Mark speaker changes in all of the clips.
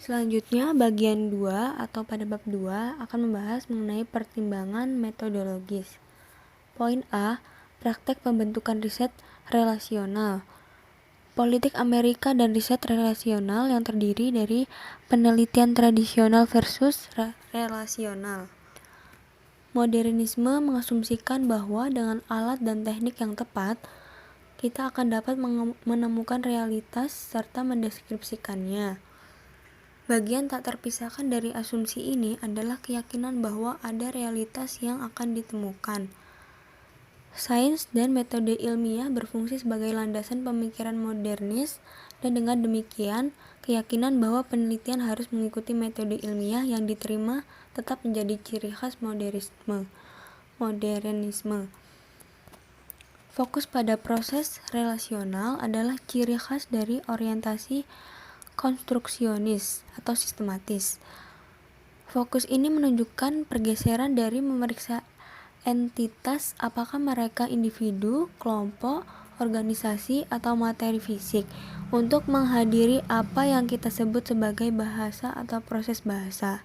Speaker 1: Selanjutnya, bagian 2 atau pada bab 2 akan membahas mengenai pertimbangan metodologis. Poin A, praktek pembentukan riset relasional. Politik Amerika dan riset relasional yang terdiri dari penelitian tradisional versus relasional. Modernisme mengasumsikan bahwa dengan alat dan teknik yang tepat, kita akan dapat menemukan realitas serta mendeskripsikannya. Bagian tak terpisahkan dari asumsi ini adalah keyakinan bahwa ada realitas yang akan ditemukan. Sains dan metode ilmiah berfungsi sebagai landasan pemikiran modernis, dan dengan demikian, keyakinan bahwa penelitian harus mengikuti metode ilmiah yang diterima tetap menjadi ciri khas modernisme. Fokus pada proses relasional adalah ciri khas dari orientasi konstruksionis atau sistematis. Fokus ini menunjukkan pergeseran dari memeriksa entitas, apakah mereka individu, kelompok, organisasi, atau materi fisik, untuk menghadiri apa yang kita sebut sebagai bahasa atau proses bahasa.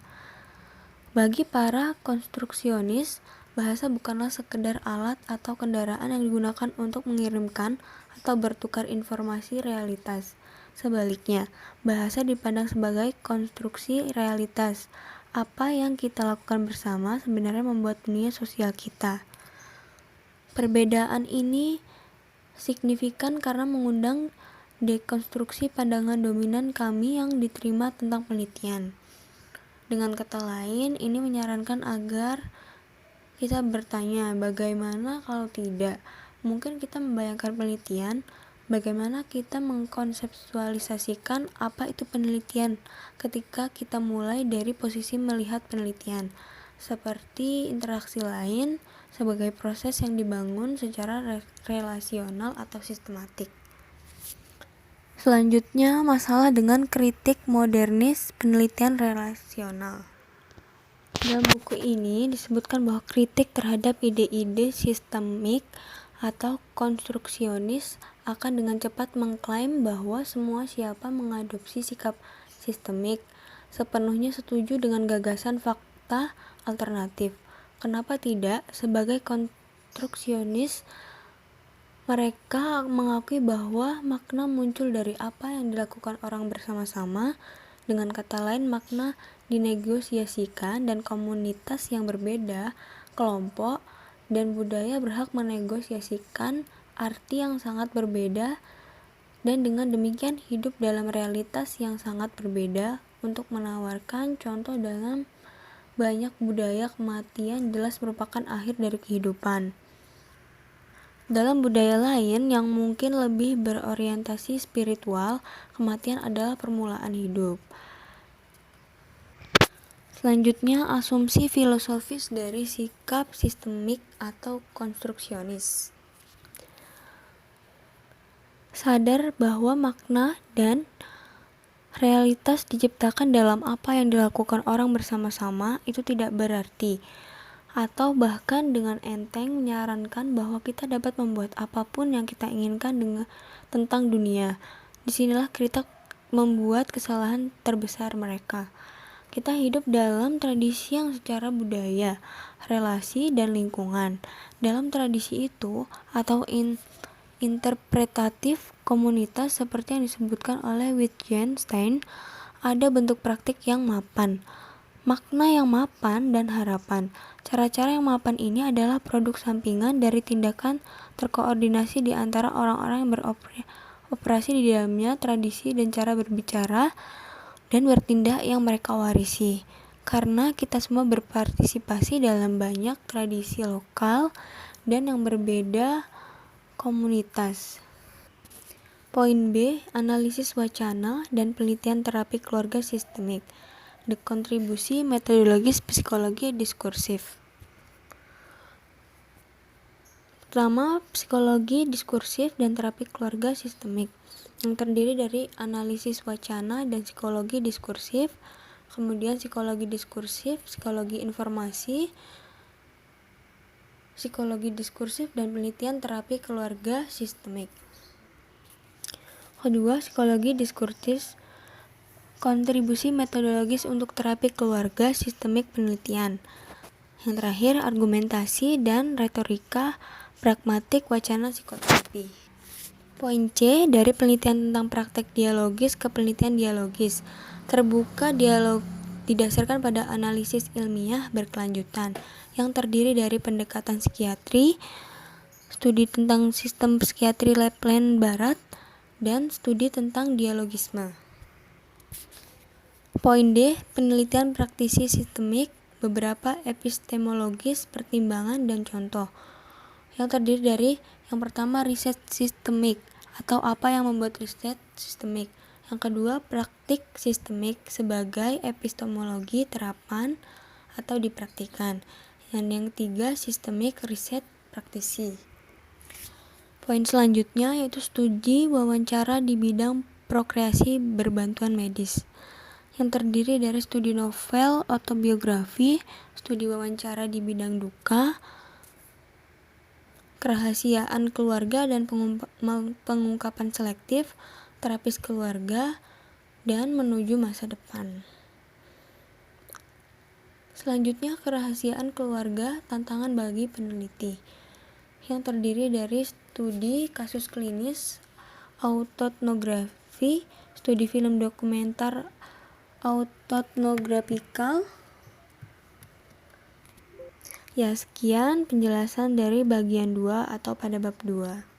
Speaker 1: Bagi para konstruksionis, bahasa bukanlah sekedar alat atau kendaraan yang digunakan untuk mengirimkan atau bertukar informasi realitas. Sebaliknya, bahasa dipandang sebagai konstruksi realitas. Apa yang kita lakukan bersama sebenarnya membuat dunia sosial kita. Perbedaan ini signifikan karena mengundang dekonstruksi pandangan dominan kami yang diterima tentang penelitian. Dengan kata lain, ini menyarankan agar kita bertanya, bagaimana kalau tidak? Mungkin kita membayangkan penelitian, bagaimana kita mengkonseptualisasikan apa itu penelitian ketika kita mulai dari posisi melihat penelitian, seperti interaksi lain, sebagai proses yang dibangun secara relasional atau sistematik. Selanjutnya, masalah dengan kritik modernis penelitian relasional. Dalam buku ini disebutkan bahwa kritik terhadap ide-ide sistemik atau konstruksionis akan dengan cepat mengklaim bahwa semua siapa mengadopsi sikap sistemik sepenuhnya setuju dengan gagasan fakta alternatif. Kenapa tidak? Sebagai konstruksionis, mereka mengakui bahwa makna muncul dari apa yang dilakukan orang bersama-sama. Dengan kata lain, makna dinegosiasikan, dan komunitas yang berbeda, kelompok, dan budaya berhak menegosiasikan arti yang sangat berbeda, dan dengan demikian hidup dalam realitas yang sangat berbeda. Untuk menawarkan contoh, dalam banyak budaya kematian jelas merupakan akhir dari kehidupan. Dalam budaya lain yang mungkin lebih berorientasi spiritual, kematian adalah permulaan hidup. Selanjutnya, asumsi filosofis dari sikap sistemik atau konstruksionis. Sadar bahwa makna dan realitas diciptakan dalam apa yang dilakukan orang bersama-sama, itu tidak berarti atau bahkan dengan enteng menyarankan bahwa kita dapat membuat apapun yang kita inginkan tentang dunia. Disinilah kita membuat kesalahan terbesar mereka. Kita hidup dalam tradisi yang secara budaya, relasi, dan lingkungan. Dalam tradisi itu, atau interpretatif komunitas seperti yang disebutkan oleh Wittgenstein, ada bentuk praktik yang mapan, makna yang mapan, dan harapan. Cara-cara yang mapan ini adalah produk sampingan dari tindakan terkoordinasi di antara orang-orang yang beroperasi di dalamnya, tradisi dan cara berbicara dan bertindak yang mereka warisi. Karena kita semua berpartisipasi dalam banyak tradisi lokal dan yang berbeda komunitas. Poin B, analisis wacana dan penelitian terapi keluarga sistemik. Kontribusi metodologis psikologi diskursif. Pertama, psikologi diskursif dan terapi keluarga sistemik, yang terdiri dari analisis wacana dan psikologi diskursif, kemudian psikologi diskursif, psikologi informasi, psikologi diskursif, dan penelitian terapi keluarga sistemik. Kedua, psikologi diskursif kontribusi metodologis untuk terapi keluarga sistemik penelitian. Yang terakhir, argumentasi dan retorika pragmatik wacana psikoterapi. Poin C, dari penelitian tentang praktek dialogis ke penelitian dialogis. Terbuka dialog didasarkan pada analisis ilmiah berkelanjutan yang terdiri dari pendekatan psikiatri, studi tentang sistem psikiatri Lapland Barat, dan studi tentang dialogisme. Poin D, penelitian praktisi sistemik, beberapa epistemologis, pertimbangan, dan contoh. Yang terdiri dari yang pertama, riset sistemik, atau apa yang membuat riset sistemik. Yang kedua, praktik sistemik sebagai epistemologi terapan atau dipraktikkan. Dan yang ketiga, sistemik riset praktisi. Poin selanjutnya yaitu studi wawancara di bidang prokreasi berbantuan medis, yang terdiri dari studi novel autobiografi, studi wawancara di bidang duka, kerahasiaan keluarga dan pengungkapan selektif, terapis keluarga, dan menuju masa depan. Selanjutnya, kerahasiaan keluarga, tantangan bagi peneliti, yang terdiri dari studi kasus klinis, autoetnografi, studi film dokumenter autoetnografikal. Ya, sekian penjelasan dari bagian 2 atau pada bab 2.